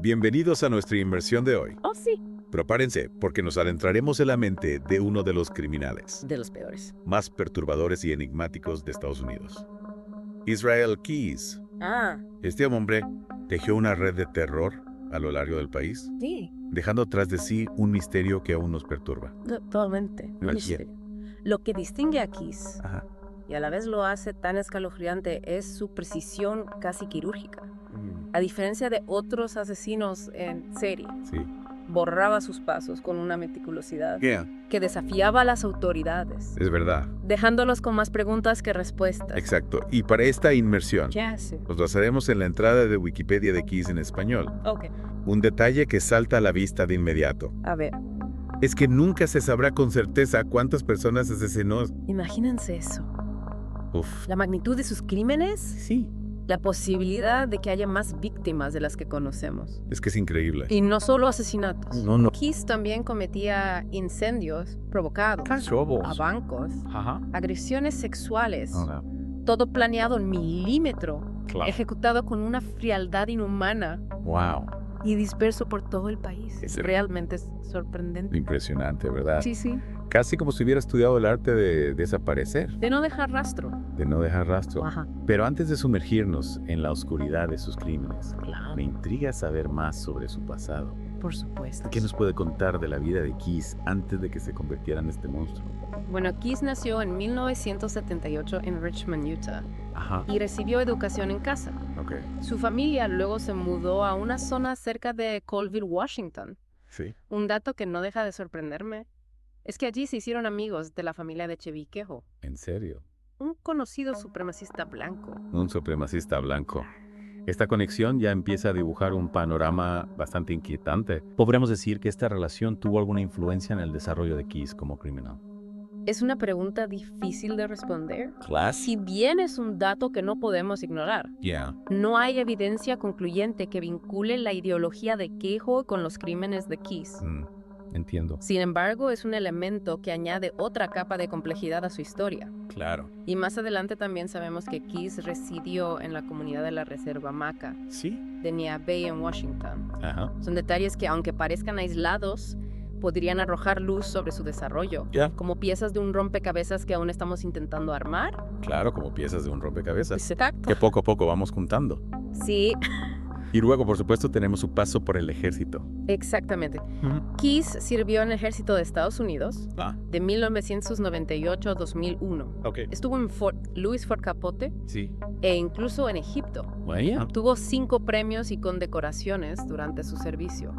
Bienvenidos a nuestra inmersión de hoy. Oh, sí. Prepárense, porque nos adentraremos en la mente de uno de los criminales De los peores. más perturbadores y enigmáticos de Estados Unidos. Israel Keyes. Ah, Este hombre tejió una red de terror a lo largo del país, sí. dejando tras de sí un misterio que aún nos perturba. Totalmente. Un Cualquiera. misterio. Lo que distingue a Keyes, Ajá. y a la vez lo hace tan escalofriante, es su precisión casi quirúrgica. A diferencia de otros asesinos en serie, Sí. borraba sus pasos con una meticulosidad Yeah. que desafiaba a las autoridades, Es verdad. dejándolos con más preguntas que respuestas. Exacto. Y para esta inmersión, Ya sé. nos basaremos en la entrada de Wikipedia de Keyes en español. Ok. Un detalle que salta a la vista de inmediato A ver, es que nunca se sabrá con certeza cuántas personas asesinó. imagínense eso. Uf. La magnitud de sus crímenes, Sí. la posibilidad de que haya más víctimas de las que conocemos. Es que es increíble. Y no solo asesinatos. No. Keyes también cometía incendios provocados a bancos, Ajá. agresiones sexuales, Ah. todo planeado en milímetro, Claro. ejecutado con una frialdad inhumana Wow. y disperso por todo el país. Es Realmente es sorprendente. Impresionante, ¿verdad? Sí, sí. Casi como si hubiera estudiado el arte de desaparecer, De no dejar rastro. de no dejar rastro. Ajá. Pero antes de sumergirnos en la oscuridad de sus crímenes, Claro. me intriga saber más sobre su pasado. Por supuesto. ¿Qué nos puede contar de la vida de Keyes antes de que se convirtiera en este monstruo? Bueno, Keyes nació en 1978 en Richmond, Utah, Ajá. y recibió educación en casa. Ok. Su familia luego se mudó a una zona cerca de Colville, Washington. Sí. Un dato que no deja de sorprenderme es que allí se hicieron amigos de la familia de Chevy Quejo, ¿En serio? un conocido supremacista blanco. Un supremacista blanco. Esta conexión ya empieza a dibujar un panorama bastante inquietante. ¿Podríamos decir que esta relación tuvo alguna influencia en el desarrollo de Keyes como criminal? Es una pregunta difícil de responder. Class. Si bien es un dato que no podemos ignorar, Yeah. no hay evidencia concluyente que vincule la ideología de Quejo con los crímenes de Keyes. Entiendo. Sin embargo, es un elemento que añade otra capa de complejidad a su historia. Claro. Y más adelante también sabemos que Keyes residió en la comunidad de la Reserva Maca, Sí. de Neah Bay en Washington. Ajá. Son detalles que, aunque parezcan aislados, podrían arrojar luz sobre su desarrollo, Ya. como piezas de un rompecabezas que aún estamos intentando armar. Claro, como piezas de un rompecabezas. Exacto. Que poco a poco vamos juntando. Sí, Y luego, por supuesto, tenemos su paso por el ejército. exactamente. Keyes sirvió en el ejército de Estados Unidos Ah. de 1998 a 2001. Ok. Estuvo en Fort Capote Sí. e incluso en Egipto. Vaya. Tuvo 5 premios y condecoraciones durante su servicio.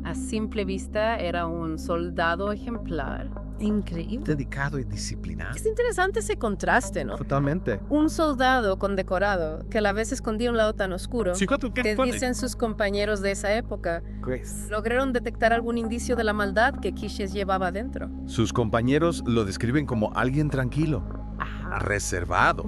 A simple vista era un soldado ejemplar. Increíble. Dedicado y disciplinado. Es interesante ese contraste, ¿no? Totalmente. Un soldado condecorado que a la vez escondía un lado tan oscuro que dicen sus compañeros de esa época Pues, lograron detectar algún indicio de la maldad que Keyes llevaba dentro. sus compañeros lo describen como alguien tranquilo, reservado,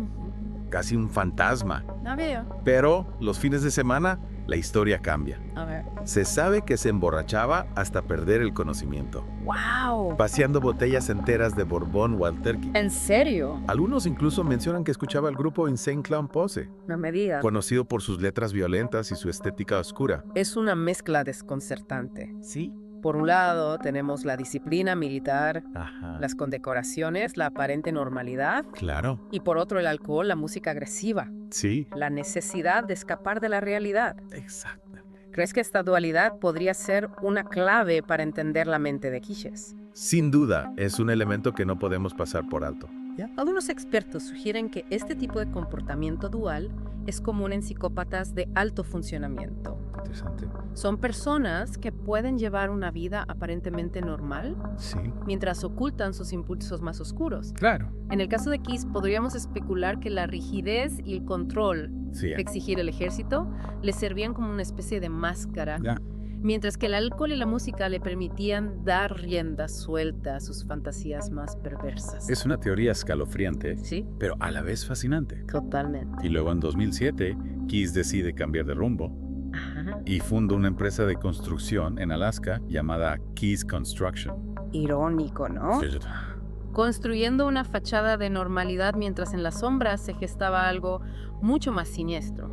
casi un fantasma. A ver, Pero los fines de semana, la historia cambia. a ver. Se sabe que se emborrachaba hasta perder el conocimiento, ¡Wow! vaciando botellas enteras de Bourbon Wild Turkey. ¿En serio? Algunos incluso mencionan que escuchaba el grupo Insane Clown Posse, No me digas. conocido por sus letras violentas y su estética oscura. Es una mezcla desconcertante. Sí. Por un lado, tenemos la disciplina militar, Ajá. las condecoraciones, la aparente normalidad, Claro. y por otro, el alcohol, la música agresiva, Sí. la necesidad de escapar de la realidad. Exacto. ¿Crees que esta dualidad podría ser una clave para entender la mente de Keyes? Sin duda, es un elemento que no podemos pasar por alto. Algunos expertos sugieren que este tipo de comportamiento dual es común en psicópatas de alto funcionamiento. Interesante. Son personas que pueden llevar una vida aparentemente normal Sí. mientras ocultan sus impulsos más oscuros. Claro. En el caso de Keyes, podríamos especular que la rigidez y el control Sí. que exigir el ejército le servían como una especie de máscara, Ya. mientras que el alcohol y la música le permitían dar rienda suelta a sus fantasías más perversas. Es una teoría escalofriante, Sí, pero a la vez fascinante. totalmente. Y luego en 2007, Keyes decide cambiar de rumbo Ajá. y funda una empresa de construcción en Alaska llamada Keyes Construction. Irónico, ¿no? Construyendo una fachada de normalidad mientras en las sombras se gestaba algo mucho más siniestro.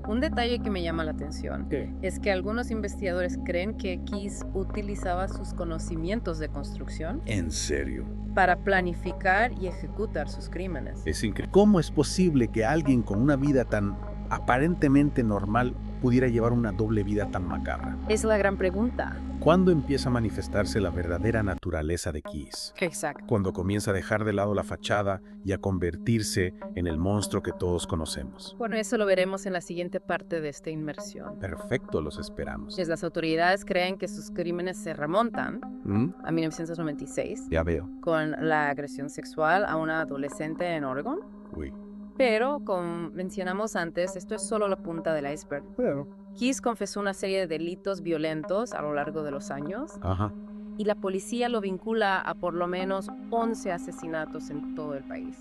Un detalle que me llama la atención es que algunos investigadores creen que Keyes utilizaba sus conocimientos de construcción ¿En serio? para planificar y ejecutar sus crímenes. Es increíble. ¿Cómo es posible que alguien con una vida tan aparentemente normal pudiera llevar una doble vida tan macabra? Es la gran pregunta. ¿Cuándo empieza a manifestarse la verdadera naturaleza de Keyes? Exacto. Cuando comienza a dejar de lado la fachada y a convertirse en el monstruo que todos conocemos. Bueno, eso lo veremos en la siguiente parte de esta inmersión. Perfecto, los esperamos. Las autoridades creen que sus crímenes se remontan ¿Mm? a 1996 Ya veo. con la agresión sexual a una adolescente en Oregon. Uy. Pero, como mencionamos antes, esto es solo la punta del iceberg. Bueno. Keyes confesó una serie de delitos violentos a lo largo de los años Ajá. y la policía lo vincula a por lo menos 11 asesinatos en todo el país.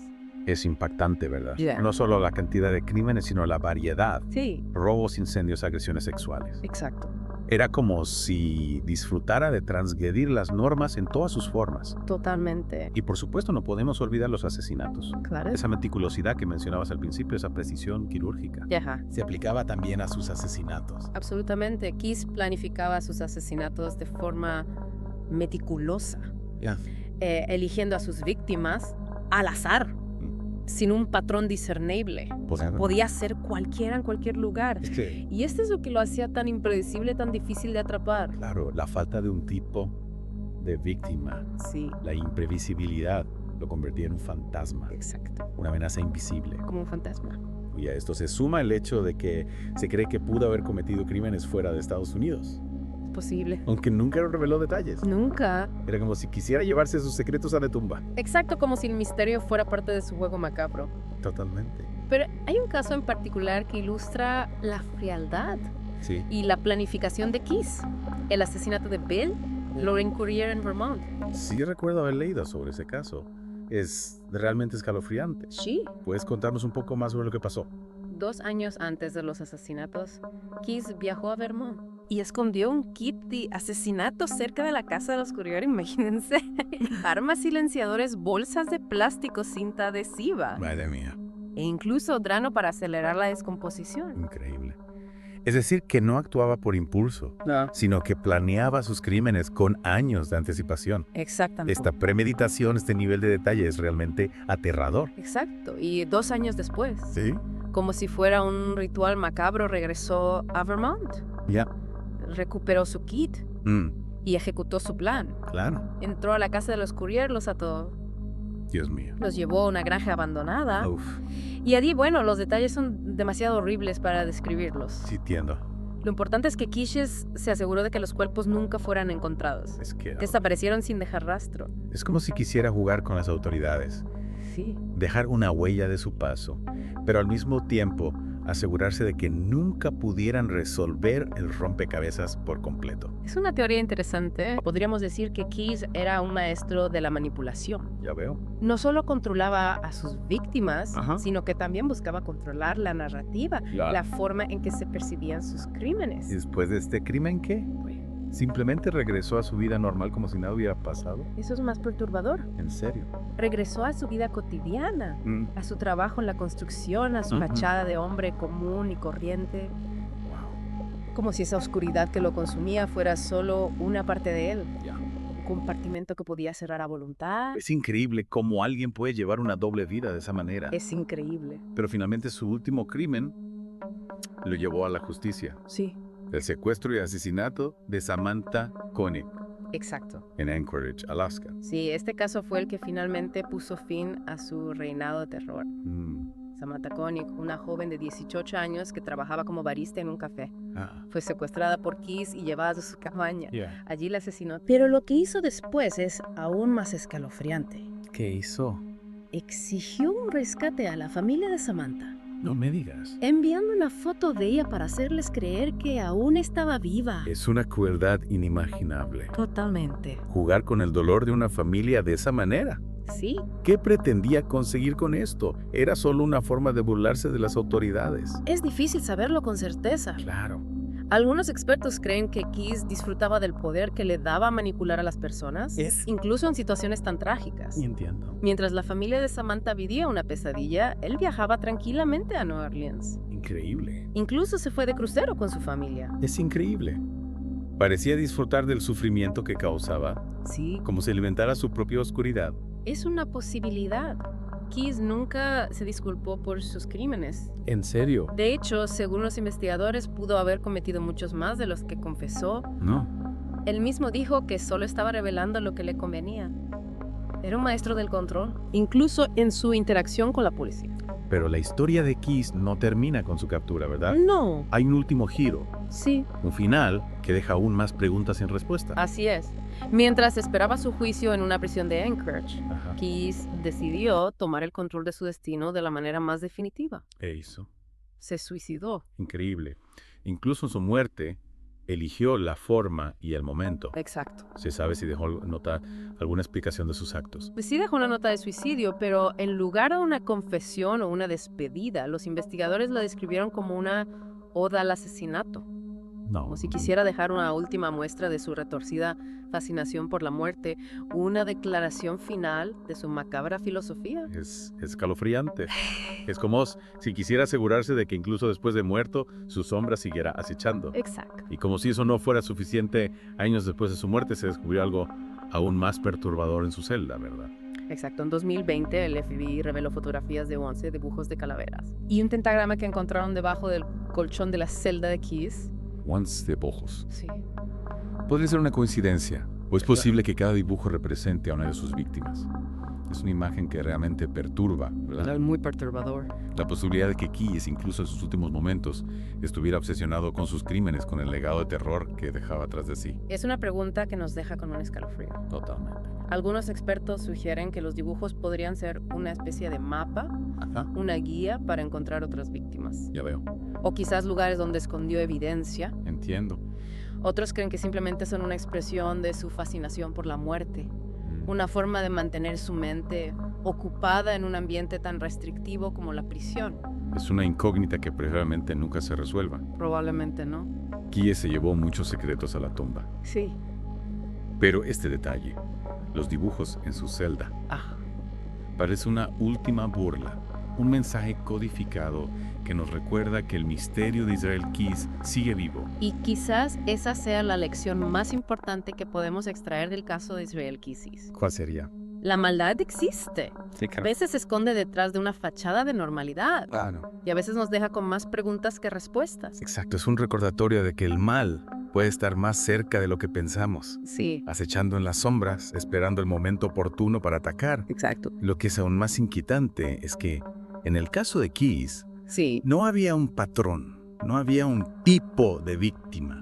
Es impactante, ¿verdad? Ya. No solo la cantidad de crímenes, sino la variedad. Sí, Robos, incendios, agresiones sexuales. exacto. Era como si disfrutara de transgredir las normas en todas sus formas. Totalmente. Y por supuesto no podemos olvidar los asesinatos. Claro. Esa meticulosidad que mencionabas al principio, esa precisión quirúrgica. Ajá. Se aplicaba también a sus asesinatos. Absolutamente. Keyes planificaba sus asesinatos de forma meticulosa, Ya. eligiendo a sus víctimas al azar, sin un patrón discernible. Podía ser cualquiera en cualquier lugar. Y esto es lo que lo hacía tan impredecible, tan difícil de atrapar. Claro, la falta de un tipo de víctima, Sí, la imprevisibilidad, lo convertía en un fantasma, exacto. una amenaza invisible. Como un fantasma. Y a esto se suma el hecho de que se cree que pudo haber cometido crímenes fuera de Estados Unidos, Posible. aunque nunca reveló detalles. Nunca. Era como si quisiera llevarse sus secretos a la tumba. Exacto, como si el misterio fuera parte de su juego macabro. Totalmente. Pero hay un caso en particular que ilustra la frialdad Sí. y la planificación de Keyes. El asesinato de Bill Lauren Courier en Vermont. Sí recuerdo haber leído sobre ese caso. Es realmente escalofriante. Sí. ¿Puedes contarnos un poco más sobre lo que pasó? 2 años antes de los asesinatos, Keyes viajó a Vermont y escondió un kit de asesinato cerca de la casa de los Courier, imagínense. Armas silenciadores, bolsas de plástico, cinta adhesiva Madre mía, e incluso drano para acelerar la descomposición. increíble. Es decir, que no actuaba por impulso, No. sino que planeaba sus crímenes con años de anticipación. Exactamente. Esta premeditación, este nivel de detalle es realmente aterrador. Exacto. Y 2 años después, ¿Sí? como si fuera un ritual macabro, regresó a Vermont. Ya. Recuperó su kit y ejecutó su plan. Claro. Entró a la casa de los Courier, los ató, Dios mío. los llevó a una granja abandonada. Uf, Y allí, bueno, los detalles son demasiado horribles para describirlos. sí entiendo. Lo importante es que Keyes se aseguró de que los cuerpos nunca fueran encontrados. Es que Desaparecieron sin dejar rastro. es como si quisiera jugar con las autoridades, Sí. dejar una huella de su paso, pero al mismo tiempo asegurarse de que nunca pudieran resolver el rompecabezas por completo. Es una teoría interesante. Podríamos decir que Keyes era un maestro de la manipulación. Ya veo. No solo controlaba a sus víctimas, Ajá. sino que también buscaba controlar la narrativa, la forma en que se percibían sus crímenes. ¿Y después de este crimen qué? ¿Simplemente regresó a su vida normal como si nada hubiera pasado? Eso es más perturbador. ¿En serio? Regresó a su vida cotidiana, a su trabajo en la construcción, a su Ujú. fachada de hombre común y corriente, como si esa oscuridad que lo consumía fuera solo una parte de él, Ya. un compartimento que podía cerrar a voluntad. Es increíble cómo alguien puede llevar una doble vida de esa manera. Es increíble. Pero finalmente su último crimen lo llevó a la justicia. Sí, El secuestro y asesinato de Samantha Koenig exacto. en Anchorage, Alaska. Sí, este caso fue el que finalmente puso fin a su reinado de terror. Samantha Koenig, una joven de 18 años que trabajaba como barista en un café, fue secuestrada por Keyes y llevada a su cabaña. Allí la asesinó. Pero lo que hizo después es aún más escalofriante. ¿Qué hizo? Exigió un rescate a la familia de Samantha, No me digas. enviando una foto de ella para hacerles creer que aún estaba viva. Es una crueldad inimaginable. Totalmente. Jugar con el dolor de una familia de esa manera. Sí, ¿Qué pretendía conseguir con esto? Era solo una forma de burlarse de las autoridades. es difícil saberlo con certeza. Claro. Algunos expertos creen que Keyes disfrutaba del poder que le daba manipular a las personas, incluso en situaciones tan trágicas. Entiendo. Mientras la familia de Samantha vivía una pesadilla, él viajaba tranquilamente a Nueva Orleans. Increíble. Incluso se fue de crucero con su familia. Es increíble. Parecía disfrutar del sufrimiento que causaba, Sí, como si alimentara su propia oscuridad. es una posibilidad. Keyes nunca se disculpó por sus crímenes. ¿En serio? De hecho, según los investigadores, pudo haber cometido muchos más de los que confesó. No. Él mismo dijo que solo estaba revelando lo que le convenía. Era un maestro del control, incluso en su interacción con la policía. Pero la historia de Keyes no termina con su captura, ¿verdad? No, Hay un último giro, sí, un final que deja aún más preguntas sin respuesta. así es. Mientras esperaba su juicio en una prisión de Anchorage, Ajá. Keyes decidió tomar el control de su destino de la manera más definitiva. E hizo. Se suicidó. Increíble. Incluso en su muerte, eligió la forma y el momento. Exacto. ¿Se sabe si dejó alguna explicación de sus actos? Pues sí dejó una nota de suicidio, pero en lugar de una confesión o una despedida, los investigadores la describieron como una oda al asesinato, No. como si quisiera dejar una última muestra de su retorcida fascinación por la muerte, una declaración final de su macabra filosofía. Es escalofriante. Es como si quisiera asegurarse de que incluso después de muerto, su sombra siguiera acechando. Exacto. Y como si eso no fuera suficiente, años después de su muerte se descubrió algo aún más perturbador en su celda, ¿verdad? Exacto. En 2020, el FBI reveló fotografías de 11 dibujos de calaveras y un pentagrama que encontraron debajo del colchón de la celda de Keyes. 11 dibujos. Sí. Podría ser una coincidencia, o es posible que cada dibujo represente a una de sus víctimas. Es una imagen que realmente perturba, ¿verdad? Muy perturbador. La posibilidad de que Keyes, incluso en sus últimos momentos, estuviera obsesionado con sus crímenes, con el legado de terror que dejaba atrás de sí. Es una pregunta que nos deja con un escalofrío. Totalmente. Algunos expertos sugieren que los dibujos podrían ser una especie de mapa, Ajá, una guía para encontrar otras víctimas, ya veo. o quizás lugares donde escondió evidencia. Entiendo. Otros creen que simplemente son una expresión de su fascinación por la muerte, una forma de mantener su mente ocupada en un ambiente tan restrictivo como la prisión. Es una incógnita que probablemente nunca se resuelva. Probablemente no. Keyes se llevó muchos secretos a la tumba. Sí. Pero este detalle, los dibujos en su celda, Ah, parece una última burla, un mensaje codificado que nos recuerda que el misterio de Israel Keyes sigue vivo. y quizás esa sea la lección más importante que podemos extraer del caso de Israel Keyes. ¿Cuál sería? La maldad existe. Sí, A veces se esconde detrás de una fachada de normalidad. Claro. Y a veces nos deja con más preguntas que respuestas. Exacto, es un recordatorio de que el mal puede estar más cerca de lo que pensamos, Sí, acechando en las sombras, esperando el momento oportuno para atacar. exacto. Lo que es aún más inquietante es que, en el caso de Keyes, Sí, no había un patrón, no había un tipo de víctima.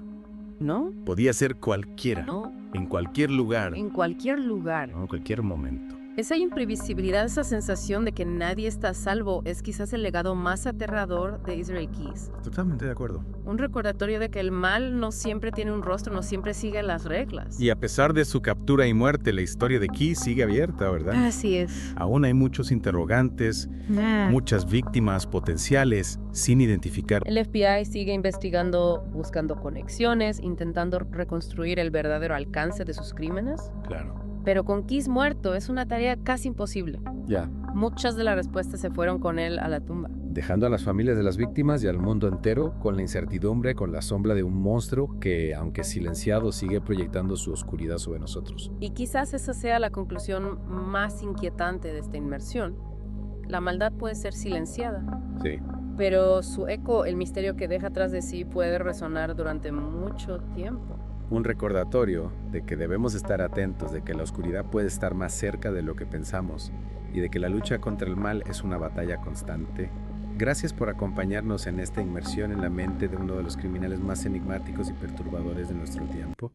¿no? Podía ser cualquiera, No, en cualquier lugar, en cualquier lugar. en cualquier momento. Esa imprevisibilidad, esa sensación de que nadie está a salvo es quizás el legado más aterrador de Israel Keyes. Totalmente de acuerdo. Un recordatorio de que el mal no siempre tiene un rostro, no siempre sigue las reglas. Y a pesar de su captura y muerte, la historia de Keyes sigue abierta, ¿verdad? Así es. Aún hay muchos interrogantes, muchas víctimas potenciales sin identificar. El FBI sigue investigando, buscando conexiones, intentando reconstruir el verdadero alcance de sus crímenes. Claro. Pero con Keyes muerto es una tarea casi imposible. Ya. Muchas de las respuestas se fueron con él a la tumba. Dejando a las familias de las víctimas y al mundo entero con la incertidumbre, con la sombra de un monstruo que, aunque silenciado, sigue proyectando su oscuridad sobre nosotros. Y quizás esa sea la conclusión más inquietante de esta inmersión. La maldad puede ser silenciada, Sí. pero su eco, el misterio que deja atrás de sí, puede resonar durante mucho tiempo. Un recordatorio de que debemos estar atentos, de que la oscuridad puede estar más cerca de lo que pensamos y de que la lucha contra el mal es una batalla constante. Gracias por acompañarnos en esta inmersión en la mente de uno de los criminales más enigmáticos y perturbadores de nuestro tiempo.